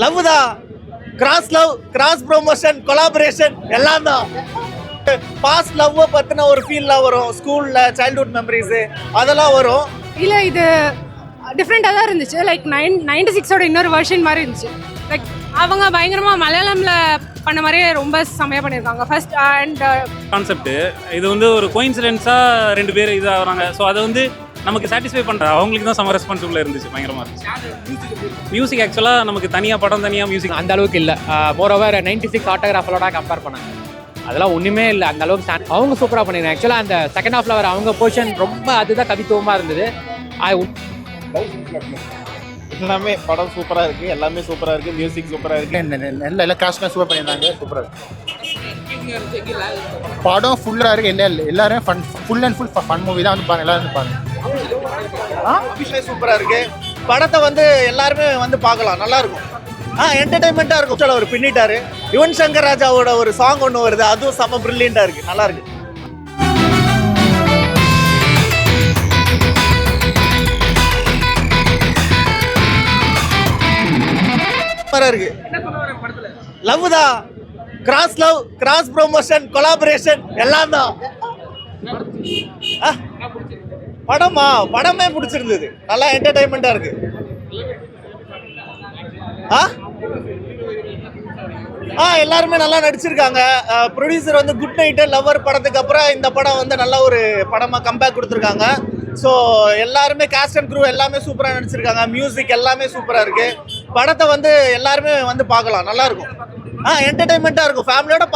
Love தான். Cross love, cross promotion, collaboration எல்லாம் தான். பாஸ்ட் லவ் பத்தின ஒரு ஃபீல்லாம் வரும். ஸ்கூல்ல சைல்ட்ஹுட் மெமரிஸ் அதெல்லாம் வரும். இல்ல இது டிஃப்ரெண்டாக தான் இருந்துச்சு. லைக் 96ஓட இன்னொரு வெர்ஷன் மாதிரி இருந்துச்சு. லைக் அவங்க பயங்கரமா மலையாளம்ல பண்ண மாதிரியே ரொம்ப செமையா பண்ணியிருக்காங்க. ஃபர்ஸ்ட் அண்ட் கான்செப்ட் இது வந்து ஒரு கோயின்சிடென்ஸாக ரெண்டு பேர் இதாகிறாங்க. ஸோ அதை வந்து நமக்கு சாட்டிஸ்ஃபை பண்ணுற அவங்களுக்கு தான் செம ரெஸ்பான்சிபிளாக இருந்துச்சு. பயங்கரமாக இருந்துச்சு. மியூசிக் ஆக்சுவலாக நமக்கு தனியாக படம் தனியாக மியூசிக் அந்த அளவுக்கு இல்லை. மோரோவர் 96 ஆட்டோகிராஃபரோட கம்பேர் பண்ணாங்க. அதெல்லாம் ஒன்றுமே இல்லை. அந்த அளவுக்கு அவங்க சூப்பராக பண்ணிருக்காங்க. ஆக்சுவலாக அந்த செகண்ட் ஹாஃப்ல வர அவங்க போர்ஷன் ரொம்ப அதுதான் கவித்துவமாக இருந்தது. எல்லாமே படம் சூப்பரா இருக்கு. எல்லாமே சூப்பரா இருக்கு. மியூசிக் சூப்பரா இருக்கு. எல்லா காஸ்ட்மே சூப்பர் பண்ணியிருந்தாங்க. சூப்பராக இருக்கு. படம் ஃபுல்லாக இருக்கு. எல்லாரும் full and full fun movie தான் வந்து பாருங்க. எல்லாரும் பாருங்க. அபிஷேக் சூப்பரா இருக்கு. படத்தை வந்து எல்லாருமே வந்து பார்க்கலாம். நல்லா இருக்கும். என்டர்டைன்மெண்ட்டாக இருக்கும். அவர் பின்னிட்டாரு. யுவன் சங்கர் ராஜாவோட ஒரு சாங் ஒன்று வருது. அதுவும் செம்ம பிரில்லியண்டாக இருக்கு. நல்லா இருக்கு. இருக்கு. லவ் தான். Cross love, cross promotion, collaboration எல்லாம் தான். படமே பிடிச்சிருந்தது. நல்லா என்டர்டைன்மெண்ட்டாக இருக்கு. எல்லாருமே நல்லா நடிச்சிருக்காங்க. ப்ரொடியூசர் வந்து குட் நைட்டு லவ்வர் படத்துக்கு அப்புறம் இந்த படம் வந்து நல்ல ஒரு படமாக கம்பேக் கொடுத்துருக்காங்க. ஸோ எல்லாருமே காஸ்ட் அண்ட் க்ரூ எல்லாமே சூப்பராக நடிச்சிருக்காங்க. மியூசிக் எல்லாமே சூப்பராக இருக்குது. படத்தை வந்து எல்லாருமே வந்து பார்க்கலாம். நல்லா இருக்கும். என்டர்டைன்மெண்ட்டாக இருக்கும். ஃபேமிலியோட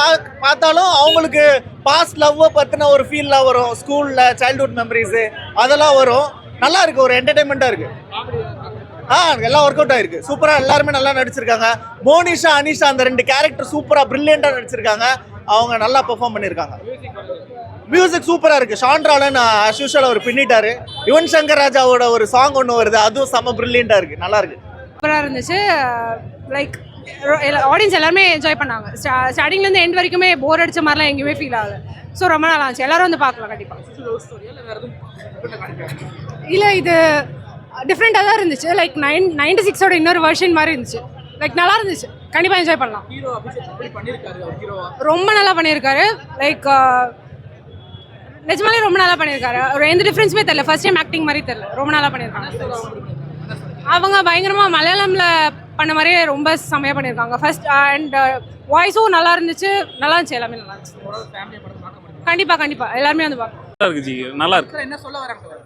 பார்த்தாலும் அவங்களுக்கு பாஸ்ட் லவ்வை பற்றின ஒரு ஃபீல்லாம் வரும். ஸ்கூலில் சைல்ட்ஹுட் மெமரிஸு அதெல்லாம் வரும். நல்லா இருக்குது. ஒரு என்டர்டைன்மெண்ட்டாக இருக்குது. எல்லாம் ஒர்க் அவுட் ஆயிருக்கு. சூப்பராக எல்லாருமே நல்லா நடிச்சிருக்காங்க. மோனிஷா, அனிஷா அந்த ரெண்டு கேரக்டர் சூப்பராக பிரில்லியண்டாக நடிச்சிருக்காங்க. அவங்க நல்லா பெர்ஃபார்ம் பண்ணியிருக்காங்க. மியூசிக் சூப்பராக இருக்குது. ஷான்ராலன் ஆஸ் யூஷுவல் அவர் பின்னிட்டாரு. யுவன் சங்கர் ராஜாவோட ஒரு சாங் ஒன்று வருது. அதுவும் செம்ம பிரில்லியண்டாக இருக்குது. நல்லா இருக்கு. சூப்பராக இருந்துச்சு. லைக் ஆடியன்ஸ் எல்லாருமே என்ஜாய் பண்ணாங்க. ஸ்டார்டிங்லேருந்து எண்ட் வரைக்குமே போர் அடிச்ச மாதிரிலாம் எங்கேயுமே ஃபீல் ஆகல. ஸோ ரொம்ப நல்லா இருந்துச்சு. எல்லாரும் வந்து பார்க்கலாம் கண்டிப்பாக. இல்லை இது டிஃப்ரெண்டாக தான் இருந்துச்சு. லைக் 96ஓட இன்னொரு வெர்ஷன் மாதிரி இருந்துச்சு. லைக் நல்லா இருந்துச்சு. கண்டிப்பாக என்ஜாய் பண்ணலாம். ரொம்ப நல்லா பண்ணியிருக்காரு. லைக் நிஜமாலே ரொம்ப நல்லா பண்ணியிருக்காரு. ஒரு எந்த டிஃப்ரென்ஸுமே தெரியல. ஃபர்ஸ்ட் டைம் ஆக்டிங் மாதிரி தெரியல. ரொம்ப நல்லா பண்ணியிருக்காங்க. அவங்க பயங்கரமாக மலையாளம்ல பண்ண மாதிரியே ரொம்ப செமையாக பண்ணியிருக்காங்க. ஃபர்ஸ்ட் அண்ட் வாய்ஸும் நல்லா இருந்துச்சு. நல்லா இருந்துச்சு. எல்லாமே நல்லா இருந்துச்சு. கண்டிப்பாக எல்லாருமே வந்து பார்க்கலாம். இருக்குச்சு. நல்லா இருக்கு. என்ன சொல்ல வராங்க?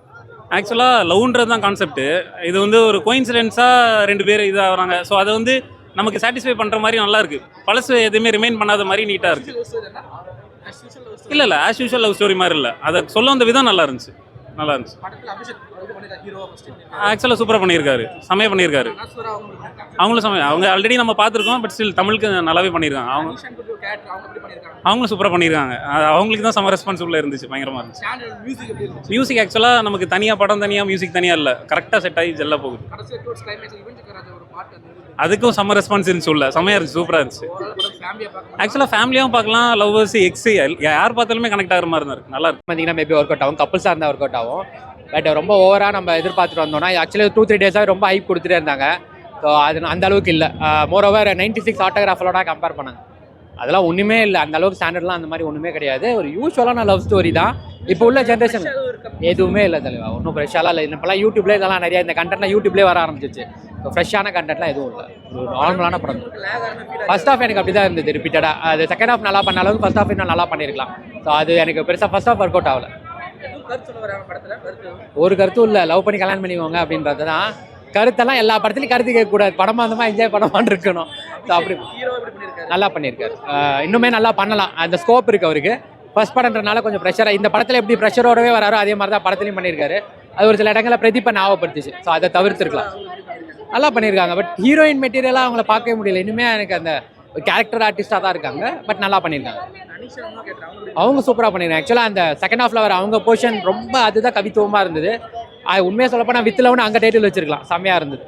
ஆக்சுவலாக லவ்ன்றது தான் கான்செப்ட். இது வந்து ஒரு கோயின்சிடென்ஸாக ரெண்டு பேர் இதாகிறாங்க. ஸோ அதை வந்து நமக்கு சாட்டிஸ்ஃபை பண்ணுற மாதிரி நல்லா இருக்கு. பழசு எதுவுமே ரிமைன் பண்ணாத மாதிரி நீட்டாக இருக்கு. இல்லை ஆஸ் யூஷுவல் லவ் ஸ்டோரி மாதிரி இல்லை. அதை சொல்ல வந்த விதம் நல்லா இருந்துச்சு. ஆக்சுவலாக சூப்பராக பண்ணியிருக்காரு. செமையாக பண்ணியிருக்காரு. அவங்களும் செமையாக. அவங்க ஆல்ரெடி நம்ம பார்த்துருக்கோம். பட் ஸ்டில் தமிழுக்கு நல்லாவே பண்ணியிருக்காங்க. அவங்களும் சூப்பராக பண்ணியிருக்காங்க. அவங்களுக்கு தான் செம ரெஸ்பான்சிபிளாக இருந்துச்சு. பயங்கரமாக இருந்துச்சு. மியூசிக் ஆக்சுவலாக நமக்கு தனியாக படம் தனியாக மியூசிக் தனியாக இல்லை. கரெக்டாக செட் ஆகி ஜெல்லாக போகுது. அதுக்கும் செம்ம ரெஸ்பான்ஸ் இருந்துச்சு. உள்ள செம்மையாக இருந்துச்சு. சூப்பராக இருந்துச்சு. ஆக்சுவலாக ஃபேமிலியாகவும் பார்க்கலாம். லவ்வர்ஸ் எக்ஸ் யார் பார்த்தாலுமே கனெக்ட் ஆகிற மாதிரி தான் இருக்குது. நல்லா இருக்கு. பார்த்தீங்கன்னா மேபி ஒர்க் அவுட் ஆகும். கப்புள்ஸாக இருந்தால் ஒர்க் அவுட் ஆகும். பட் ரொம்ப ஓவராக நம்ம எதிர்பார்த்துட்டு வந்தோம்னா ஆக்சுவலி 2-3 டேஸாக ரொம்ப ஹைப் கொடுத்துட்டே இருந்தாங்க. ஸோ அது அந்த அளவுக்கு இல்லை. மோரோவர் 96 ஆட்டோகிராஃபரோட கம்பேர் பண்ணாங்க. அதெல்லாம் ஒன்றுமே இல்லை. அந்த அளவுக்கு ஸ்டாண்டர்ட்லாம் அந்த மாதிரி ஒன்றுமே கிடையாது. ஒரு யூஸ்வலான லவ் ஸ்டோரி தான். இப்போ உள்ள ஜென்ரேஷன் எதுவுமே இல்லை தலைவா. ஒன்றும் ஃப்ரெஷ்ஷாலாம் இல்லை. இப்போலாம் யூடியூப்லேயே இதெல்லாம் நிறையா இந்த கண்டென்ட்லாம் யூடியூப்லேயே வர ஆரம்பிச்சிச்சு. ஸோ ஃப்ரெஷ்ஷான கண்டென்ட்லாம் எதுவும் இல்லை. ஒரு நார்மலான படம். ஃபர்ஸ்ட் ஹாஃப் எனக்கு அப்படி தான் இருந்தது ரிப்பீட்டடாக. அது செகண்ட் ஹாஃப் நல்லா பண்ண அளவுக்கு ஃபர்ஸ்ட் ஹாஃப் இன்னும் நல்லா பண்ணியிருக்கலாம். ஸோ அது எனக்கு பெருசாக ஃபர்ஸ்ட் ஹாஃப் ஒர்க் அவுட் ஆகலை. ஒரு கருத்தும் இல்லை. லவ் பண்ணி கல்யாணம் பண்ணிக்கோங்க அப்படின்றது தான் கருத்தெல்லாம். எல்லா படத்துலையும் கருத்து கேட்கக்கூடாது. படமாக இருந்தமா என்ஜாய் பண்ணமான்னு இருக்கணும். ஸோ அப்படி நல்லா பண்ணியிருக்காரு. இன்னுமே நல்லா பண்ணலாம். அந்த ஸ்கோப் இருக்குது அவருக்கு. ஃபர்ஸ்ட் படம்ன்றனால கொஞ்சம் ப்ரெஷராக. இந்த படத்தில் எப்படி ப்ரெஷரோடவே வராரோ அதே மாதிரி தான் படத்துலையும் பண்ணியிருக்காரு. அது ஒரு சில இடங்களில் பிரதீப்பை ஞாபகப்படுத்துச்சு. ஸோ அதை தவிர்த்துருக்கலாம். நல்லா பண்ணியிருக்காங்க. பட் ஹீரோயின் மெட்டீரியலாக அவங்கள பார்க்கவே முடியல. இனிமேல் எனக்கு அந்த கேரக்டர் ஆர்டிஸ்டாக தான் இருக்காங்க. பட் நல்லா பண்ணியிருக்காங்க. அவங்க சூப்பராக பண்ணியிருக்காங்க. ஆக்சுவலாக அந்த செகண்ட் ஹாஃப்ல வர அவங்க போர்ஷன் ரொம்ப அதுதான் கவித்துவமாக இருந்தது. உண்மையாக சொல்லப்போனால் வித் லவ்னு அங்கே டைட்டில் வச்சிருக்கலாம். செம்மையாக இருந்தது.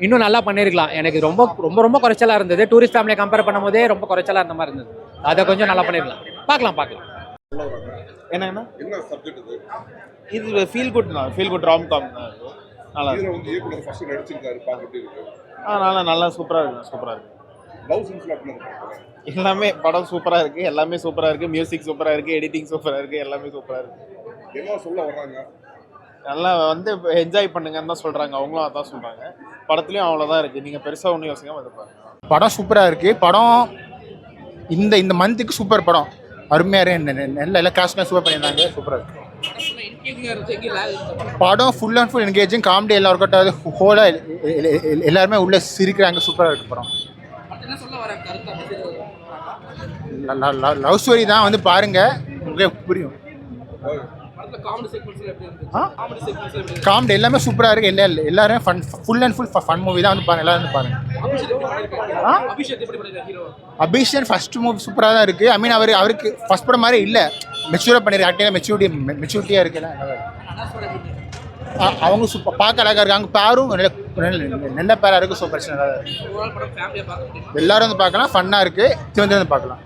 இன்னும் நல்லா பண்ணியிருக்கலாம். எனக்கு ரொம்ப ரொம்ப ரொம்ப குறைச்சலாக இருந்தது. டூரிஸ்ட் ஃபேமிலியை கம்பேர் பண்ணும் போதே ரொம்ப குறைச்சலாக இருந்த மாதிரி இருந்தது. அதை கொஞ்சம் நல்லா பண்ணியிருக்கலாம். பார்க்கலாம். என்னங்கண்ணா இது ஃபீல் குட் ராம் காம். நல்லா இருக்கு. நல்லா சூப்பராக இருக்கு சூப்பராக இருக்கு லவ் சீன்ஸ்ல எப்படி இருக்கு? எல்லாமே படம் சூப்பராக இருக்கு, எல்லாமே சூப்பராக இருக்கு, மியூசிக் சூப்பராக இருக்கு, எடிட்டிங் சூப்பராக இருக்கு, எல்லாமே சூப்பராக இருக்கு. என்ன சொல்ல வர்றாங்க? நல்லா வந்து என்ஜாய் பண்ணுங்கன்னு தான் சொல்றாங்க, அவங்களும் அதான் சொல்றாங்க. படத்துலயும் அவ்வளோதான் இருக்கு, நீங்க பெருசா ஒன்றும் யோசிக்காம வந்து பாருங்க. படம் சூப்பராக இருக்குது. படம் இந்த மந்த்துக்கு சூப்பர் படம். அருமையாக எல்லாம் காஸ்ட்லாம் சூப்பர் பண்ணியிருந்தாங்க. சூப்பராக இருக்குது படம். Full and full engaging, comedy எல்லாம் ஒர்க் அவுட் ஆகுது. ஹோலாக எல்லாருமே உள்ளே சிரிக்கிறாங்க. சூப்பராக இருக்குது படம். லவ் ஸ்டோரி தான், வந்து பாருங்க உங்களுக்கு புரியும். காமெடி எல்லாமே சூப்பராக இருக்குது. எல்லாருமே full and full fun movie தான், வந்து பாருங்க. எல்லாரும் வந்து பாருங்க. அபிஷேக் ஃபர்ஸ்ட் மூவி சூப்பராக தான் இருக்குது. ஐ மீன் அவருக்கு ஃபர்ஸ்ட் படம் மாதிரி இல்லை, மெச்சூராக பண்ணியிருக்காங்க. மெச்சூரிட்டியாக இருக்குல்ல. அவங்க சூப்பர் பார்க்க அழகாக இருக்காங்க. பேரும் நல்ல பேராக இருக்குது. ஸோ பிரச்சனை எல்லாரும் வந்து பார்க்கலாம். ஃபன்னாக இருக்குது. வந்து பார்க்கலாம்.